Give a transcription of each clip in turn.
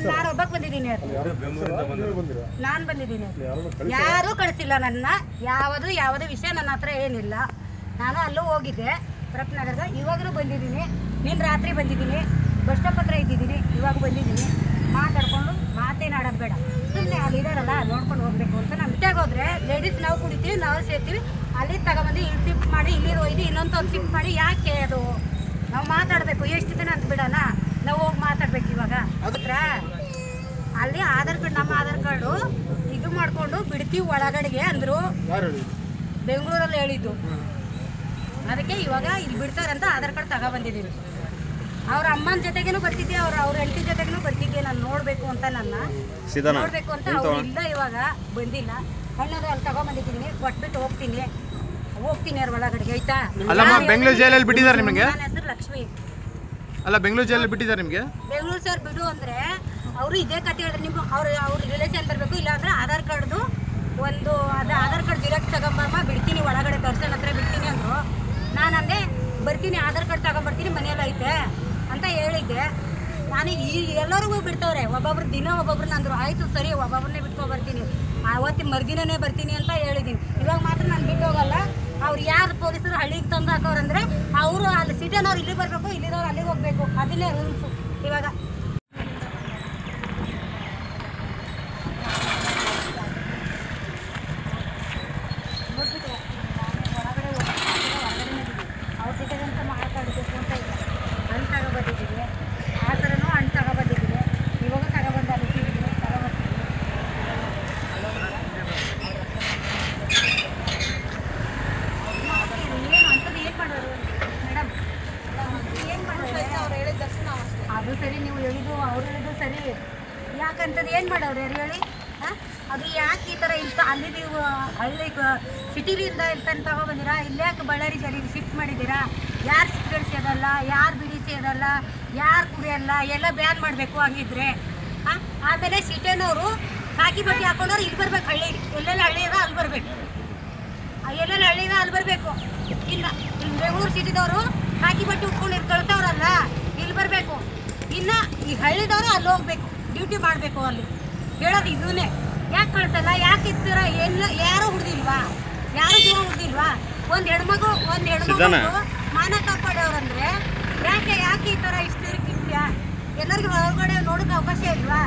ನಾನು ಒಬ್ಬಕ್ಕೆ ಬಂದಿದ್ದೀನಿ, ನಾನು ಬಂದಿದ್ದೀನಿ. ಯಾರೂ ಕಳಿಸಿಲ್ಲ ನನ್ನ. ಯಾವುದೇ ವಿಷಯ ನನ್ನ ಹತ್ರ ಏನಿಲ್ಲ. ನಾನು ಅಲ್ಲೂ ಹೋಗಿದ್ದೆ ಪ್ರಪ್ನಗರದ, ಇವಾಗಲೂ ಬಂದಿದ್ದೀನಿ. ನೀನು ರಾತ್ರಿ ಬಂದಿದ್ದೀನಿ, ಬಸ್ ಸ್ಟಾಪ್ ಹತ್ರ ಇದ್ದಿದ್ದೀನಿ, ಇವಾಗ ಬಂದಿದ್ದೀನಿ. ಮಾತಾಡ್ಕೊಂಡು ಮಾತೇನಾಡೋದು ಬೇಡ, ಸುಮ್ಮನೆ ಅಲ್ಲಿದಾರಲ್ಲ ನೋಡ್ಕೊಂಡು ಹೋಗ್ಬೇಕು ಅಂತ. ನಮ್ಮ ಬಿಟ್ಟಾಗ ಹೋದ್ರೆ ಲೇಡೀಸ್ ನಾವು ಕುಡಿತೀವಿ, ನಾವು ಸೇರ್ತೀವಿ, ಅಲ್ಲಿ ತಗೊಂಬಂದು ಇಲ್ಲಿ ಶಿಫ್ಟ್ ಮಾಡಿ, ಇಲ್ಲಿ ಒಯ್ದು ಇನ್ನೊಂದು ಶಿಫ್ಟ್ ಮಾಡಿ. ಯಾಕೆ ಅದು ನಾವು ಮಾತಾಡಬೇಕು? ಎಷ್ಟು ದಿನ ಅಂತ ಬಿಡೋಣ, ನಾವು ಹೋಗಿ ಮಾತಾಡ್ಬೇಕು. ಇವಾಗ ಹತ್ರ ಅಲ್ಲಿ ಆಧಾರ್ ಕಾರ್ಡ್, ನಮ್ಮ ಆಧಾರ್ ಕಾರ್ಡು ಇದು ಮಾಡ್ಕೊಂಡು ಬಿಡ್ತೀವಿ ಒಳಗಡೆಗೆ ಅಂದರು. ಬೆಂಗಳೂರಲ್ಲಿ ಹೇಳಿದ್ದು. ಅದಕ್ಕೆ ಇವಾಗ ಇಲ್ಲಿ ಬಿಡ್ತಾರಂತ ಆಧಾರ್ ಕಾರ್ಡ್ ತಗೊಬಂದಿದ್ದೀವಿ. ಅವ್ರ ಅಮ್ಮನ ಜೊತೆಗೇನು ಬರ್ತಿದ್ದೆ, ಅವ್ರ ಹೆಂಡತಿ ಜೊತೆಗೇನು ಬರ್ತಿದ್ದೆ. ನಾನು ನೋಡಬೇಕು ಅಂತ, ನನ್ನ ನೋಡಬೇಕು ಅಂತ. ಅವ್ರು ಇಲ್ಲ, ಇವಾಗ ಬಂದಿಲ್ಲ. ಹಣ್ಣದು ಅಲ್ಲಿ ತಗೊಬಂದಿದ್ದೀನಿ, ಕೊಟ್ಬಿಟ್ಟು ಹೋಗ್ತೀನಿ ಅವ್ರ ಒಳಗಡೆಗೆ. ಆಯ್ತಾ? ಬೆಂಗಳೂರು ಜೈಲಲ್ಲಿ ಬಿಟ್ಟಿದ್ದಾರೆ ನಿಮಗೆ? ನನ್ನ ಹೆಸರು ಲಕ್ಷ್ಮಿ. ಅಲ್ಲ, ಬೆಂಗಳೂರು ಜೈಲಲ್ಲಿ ಬಿಟ್ಟಿದ್ದಾರೆ ನಿಮಗೆ? ಬೆಂಗಳೂರು ಸರ್ ಬಿಡು ಅಂದರೆ ಅವರು ಇದೇ ಕತೆ ಹೇಳಿದ್ರೆ, ನಿಮ್ಮ ಅವ್ರ ರಿಲೇಷನ್ ಬರಬೇಕು, ಇಲ್ಲಾಂದ್ರೆ ಆಧಾರ್ ಕಾರ್ಡ್ದು ಒಂದು ಆಧಾರ್ ಕಾರ್ಡ್ ಜಿರಾಕ್ಸ್ ತಗೊಂಬಮ್ಮ, ಬಿಡ್ತೀನಿ ಒಳಗಡೆ ದರ್ಶನ್ ಹತ್ರ ಬಿಡ್ತೀನಿ ಅಂದರು. ನಾನು ಅಂದೆ ಬರ್ತೀನಿ, ಆಧಾರ್ ಕಾರ್ಡ್ ತಗೊಂಬರ್ತೀನಿ, ಮನೆಯಲ್ಲ ಐತೆ ಅಂತ ಹೇಳಿದ್ದೆ. ನಾನು ಎಲ್ಲರಿಗೂ ಬಿಡ್ತವ್ರೆ, ಒಬ್ಬೊಬ್ರು ದಿನ ಒಬ್ಬೊಬ್ರನ್ನ ಅಂದರು. ಆಯಿತು ಸರಿ, ಒಬ್ಬೊಬ್ಬರನ್ನೇ ಬಿಟ್ಕೊಬರ್ತೀನಿ, ಅವತ್ತಿನ ಮರುದಿನೇ ಬರ್ತೀನಿ ಅಂತ ಹೇಳಿದ್ದೀನಿ. ಇವಾಗ ಮಾತ್ರ ನಾನು ಬಿಟ್ಟು ಹೋಗಲ್ಲ. ಅವ್ರು ಯಾರು ಪೊಲೀಸರು ಹಳ್ಳಿಗೆ ತಂದು ಹಾಕೋರಂದ್ರೆ ಅವರು ಅಲ್ಲಿ ಸಿಟಿನವ್ರು ಇಲ್ಲಿ ಬರಬೇಕು, ಇಲ್ಲಿರೋರು ಅಲ್ಲಿಗೆ ಹೋಗಬೇಕು. ಅದನ್ನೇ ರೂಲ್ಸು ಇವಾಗ. ಹೊರಗಡೆ ಅವ್ರ ಜೊತೆಗಂತ ಮಾತಾಡಬೇಕು ಅಂತ ಇಲ್ಲ. ಹಣ್ಣು ತಗೊಬಂದಿದ್ದೀವಿ, ಆ ಥರನೂ ಹಣ್ಣು ತಗೊಬಂದಿದ್ದೀವಿ. ಇವಾಗ ತಗೊಬಂದು ಅಲ್ಲಿ ತಗೊಬರ್ತೀವಿ. ಏನು ಅಂಥದ್ದು ಏನು ಮಾಡೋರು ಮೇಡಮ್? ಏನು ಮಾಡೋರು? ಅವ್ರು ಹೇಳಿದ ತಕ್ಷಣ ಅದು ಸರಿ, ನೀವು ಹೇಳಿದ್ದು ಅವ್ರು ಹೇಳಿದ್ದು ಸರಿ. ಯಾಕಂತದ್ದು ಏನು ಮಾಡೋರು ಯಾರು ಹೇಳಿ? ಅದು ಯಾಕೆ ಈ ಥರ ಇಂಥ ಅಲ್ಲಿ ನೀವು ಹಳ್ಳಿ ಸಿಟಿಲಿಂದ ಇಂತ ತಗೊಬಂದಿರಾ? ಇಲ್ಲಾಕೆ ಬಳ್ಳಾರಿ ಜೈಲಿಗೆ ಶಿಫ್ಟ್ ಮಾಡಿದ್ದೀರಾ? ಯಾರು ಸಿಗರೇಟ್ ಸೇದಲ್ಲ, ಯಾರು ಬಿಡಿ ಸೇದಲ್ಲ, ಯಾರು ಕುಡಿಯಲ್ಲ, ಎಲ್ಲ ಬ್ಯಾನ್ ಮಾಡಬೇಕು ಹಂಗಿದ್ರೆ. ಆಮೇಲೆ ಸಿಟಿನವರು ಕಾಕಿ ಬಟ್ಟೆ ಹಾಕೊಂಡವ್ರು ಇಲ್ಲಿ ಬರ್ಬೇಕು, ಹಳ್ಳಿಗೆ ಎಲ್ಲೆಲ್ಲ ಹಳ್ಳಿ ಇದೆ ಅಲ್ಲಿ ಬರಬೇಕು, ಎಲ್ಲೆಲ್ಲ ಹಳ್ಳಿ ಇದೆ ಅಲ್ಲಿ ಬರಬೇಕು. ಇಲ್ಲ, ಇಲ್ಲಿ ಬೆಂಗಳೂರು ಸಿಟಿದವರು ಕಾಕಿ ಬಟ್ಟೆ ಉಟ್ಕೊಂಡು ಕಳ್ತವ್ರಲ್ಲ, ಇಲ್ಲಿ ಬರಬೇಕು. ಇನ್ನು ಈ ಹಳ್ಳಿದವರು ಅಲ್ಲಿ ಹೋಗ್ಬೇಕು, ಡ್ಯೂಟಿ ಮಾಡಬೇಕು. ಅಲ್ಲಿ ಹೇಳೋದು ಇದನ್ನೇ. ಯಾಕೆ ಕಳ್ಸಲ್ಲ? ಯಾಕೆ ಇರ್ತೀರ? ಎಲ್ಲ ಯಾರೂ ಹುಡ್ದಿಲ್ವಾ? ಯಾರು ಜೀವ ಹುಡ್ದಿಲ್ವಾ? ಒಂದು ಹೆಣ್ಮಗು ಮಾನ ಕಾಪಾಡೋರಂದ್ರೆ ಯಾಕೆ ಈ ಥರ ಇಷ್ಟು ಇರ್ತೀಯಾ? ಎಲ್ಲರಿಗೂ ಹೊರಗಡೆ ನೋಡೋಕೆ ಅವಕಾಶ ಇಲ್ವಾ?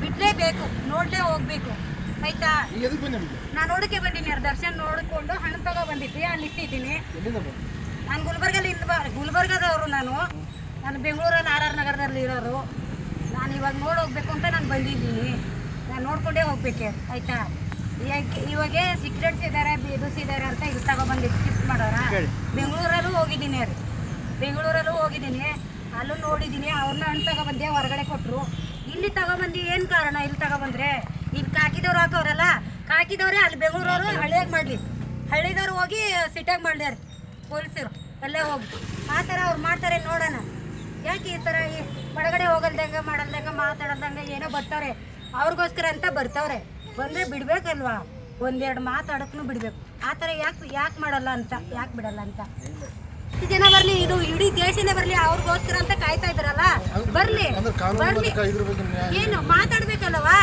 ಬಿಡಲೇಬೇಕು, ನೋಡಲೇ ಹೋಗ್ಬೇಕು. ಆಯ್ತಾ? ನಾನು ನೋಡೋಕ್ಕೆ ಬಂದೀನಿ, ದರ್ಶನ್ ನೋಡಿಕೊಂಡು ಹಣ್ಣು ತಗೊಬಂದಿದ್ದೆ, ಅಲ್ಲಿ ಇಟ್ಟಿದ್ದೀನಿ. ನಾನು ಗುಲ್ಬರ್ಗದವರು. ನಾನು ಬೆಂಗಳೂರಲ್ಲಿ RR ನಗರದಲ್ಲಿ ಇರೋರು. ನಾನು ಇವಾಗ ನೋಡೋಗ್ಬೇಕು ಅಂತ ನಾನು ಬಂದಿದ್ದೀನಿ. ನಾನು ನೋಡ್ಕೊಂಡೇ ಹೋಗ್ಬೇಕೆ. ಆಯಿತಾ? ಇವಾಗ ಸಿಗರೇಟ್ಸ್ ಇದ್ದಾರೆ, ಬೇದುಸಿದ್ದಾರೆ ಅಂತ ಇದು ತಗೊಬಂದಿದ್ದು ಶಿಫ್ಟ್ ಮಾಡೋರ. ಬೆಂಗಳೂರಲ್ಲೂ ಹೋಗಿದ್ದೀನಿ, ಅಲ್ಲೂ ನೋಡಿದ್ದೀನಿ. ಅವ್ರನ್ನ ಹಣ್ಣು ತಗೊಬಂದೆ, ಹೊರಗಡೆ ಕೊಟ್ಟರು. ಇಲ್ಲಿ ತಗೊಬಂದು ಏನು ಕಾರಣ? ಇಲ್ಲಿ ತಗೊಬಂದ್ರೆ ಇಲ್ಲಿ ಕಾಕಿದವ್ರು ಹಾಕೋರಲ್ಲ, ಕಾಕಿದವ್ರೆ ಅಲ್ಲಿ ಬೆಂಗಳೂರವರು ಹಳ್ಳಿಯಾಗಿ ಮಾಡಲಿ, ಹಳ್ಳಿದವ್ರು ಹೋಗಿ ಸಿಟಿಯಾಗಿ ಮಾಡ್ದಾರೆ ಪೊಲೀಸರು. ಅಲ್ಲೇ ಹೋಗಿ ಆ ಥರ ಅವ್ರು ಮಾಡ್ತಾರೆ. ನೋಡೋಣ ಯಾಕೆ ಈ ಥರ ಒಳಗಡೆ ಹೋಗಲ್ದಂಗೆ ಮಾಡಲ್ದಂಗೆ ಮಾತಾಡಲ್ದಂಗೆ ಏನೋ ಬರ್ತಾರೆ. ಅವ್ರಿಗೋಸ್ಕರ ಅಂತ ಬರ್ತಾವ್ರೆ. ಬಂದರೆ ಬಿಡಬೇಕಲ್ವಾ? ಒಂದೆರಡು ಮಾತಾಡೋಕ್ಕೂ ಬಿಡಬೇಕು. ಆ ಥರ ಯಾಕೆ ಮಾಡಲ್ಲ ಅಂತ, ಯಾಕೆ ಬಿಡಲ್ಲ ಅಂತ. ಎಷ್ಟು ಜನ ಬರಲಿ, ಇದು ಇಡೀ ದೇಶನೇ ಬರಲಿ, ಅವ್ರಿಗೋಸ್ಕರ ಅಂತ ಕಾಯ್ತಾ ಇದ್ದಾರಲ್ಲ. ಬರಲಿ ಏನು ಮಾತಾಡ್ಬೇಕಲ್ವಾ?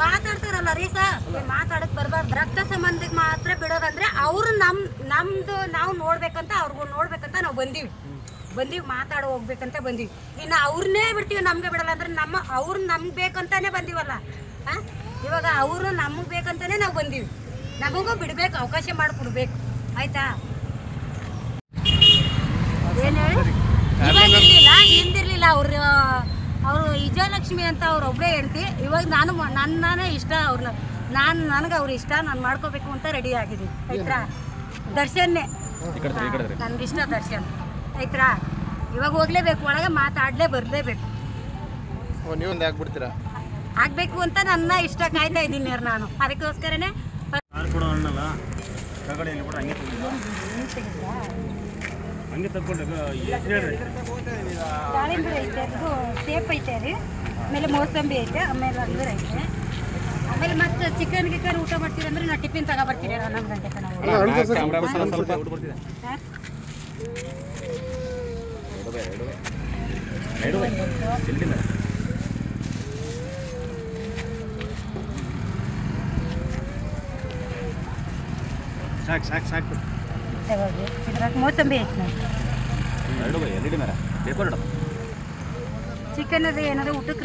ಮಾತಾಡ್ತಾರಲ್ಲ ರೀ ಸರ್, ಮಾತಾಡಕ್ಕೆ ಬರಬಾರ್ದು. ರಕ್ತ ಸಂಬಂಧಕ್ಕೆ ಮಾತ್ರ ಬಿಡೋದಂದ್ರೆ ಅವರು ನಮ್ಮದು ನಾವು ನೋಡ್ಬೇಕಂತ, ಅವ್ರಿಗೂ ನೋಡ್ಬೇಕಂತ ನಾವು ಬಂದೀವಿ, ಮಾತಾಡೋ ಹೋಗ್ಬೇಕಂತ ಬಂದೀವಿ. ಇನ್ನು ಅವ್ರನ್ನೇ ಬಿಡ್ತೀವಿ, ನಮಗೆ ಬಿಡಲ್ಲ ಅಂದ್ರೆ ಅವ್ರು ನಮ್ಗೆ ಬೇಕಂತಾನೆ ಬಂದೀವಲ್ಲ. ಇವಾಗ ಅವರು ನಮಗೆ ಬೇಕಂತಾನೆ ನಾವು ಬಂದೀವಿ, ನಮಗೂ ಬಿಡಬೇಕು, ಅವಕಾಶ ಮಾಡಿಕೊಡ್ಬೇಕು. ಆಯ್ತಾ? ಏನು ಹೇಳಿ? ಇವಾಗ ಇರಲಿಲ್ಲ, ಹಿಂದಿರಲಿಲ್ಲ. ಅವರು ವಿಜಯಲಕ್ಷ್ಮಿ ಅಂತ ಅವ್ರು ಒಬ್ಬಳೇ ಹೇಳ್ತಿ. ಇವಾಗ ನಾನೇ ಇಷ್ಟ ಅವ್ರನ್ನ, ನನಗೆ ಅವ್ರು ಇಷ್ಟ, ನಾನು ಮಾಡ್ಕೋಬೇಕು ಅಂತ ರೆಡಿ ಆಗಿದ್ದೀನಿ. ಆಯ್ತಾ? ದರ್ಶನ್ನೇ ನನಗಿಷ್ಟ, ದರ್ಶನ್. ಆಯ್ತಾ? ಇವಾಗ ಹೋಗ್ಲೇಬೇಕು, ಒಳಗೆ ಮಾತಾಡಲೇ ಬರಲೇಬೇಕು. ಆಗ್ಬೇಕು ಅಂತ ನನ್ನ ಇಷ್ಟ, ಕಾಯ್ತಾ ಇದ್ದೀನಿ ನಾನು. ಅದಕ್ಕೋಸ್ಕರನೇ ಹಂಗೆ ತಕ್ಕೊಂಡ್ರೆ ಹೇಳ್ರಿ. ದಾಳಿಂಬೆ ಐತೆ, ಇದು ಸೇಪ್ ಐತೆ ರೀ, ಆಮೇಲೆ ಮೋಸಂಬಿ ಐತೆ, ಆಮೇಲೆ ಅಂಗೂರ ಐತೆ. ಆಮೇಲೆ ಮತ್ತೆ ಚಿಕನ್ ಗಿಕನ್ ಊಟ ಮಾಡ್ತೀರಿ ಅಂದ್ರೆ ನಾವು ಟಿಫಿನ್ ತಗೊಬರ್ತೀರಿ 11 ಗಂಟೆಗೆ ನಾವು. ಸಾಕು ಸಾಕು ಸಾಕು. ತಗೋರಿ, ಇದ್ರಾಗ ಮೋಸಂಬಿ ಐತೆ ನೋಡಿ. ಎರಡು ಎರಡು ಮೇರ ಬೇಕು. ಚಿಕನ್ ಅದು ಏನಾದ್ರು ಊಟಕ್ಕೆ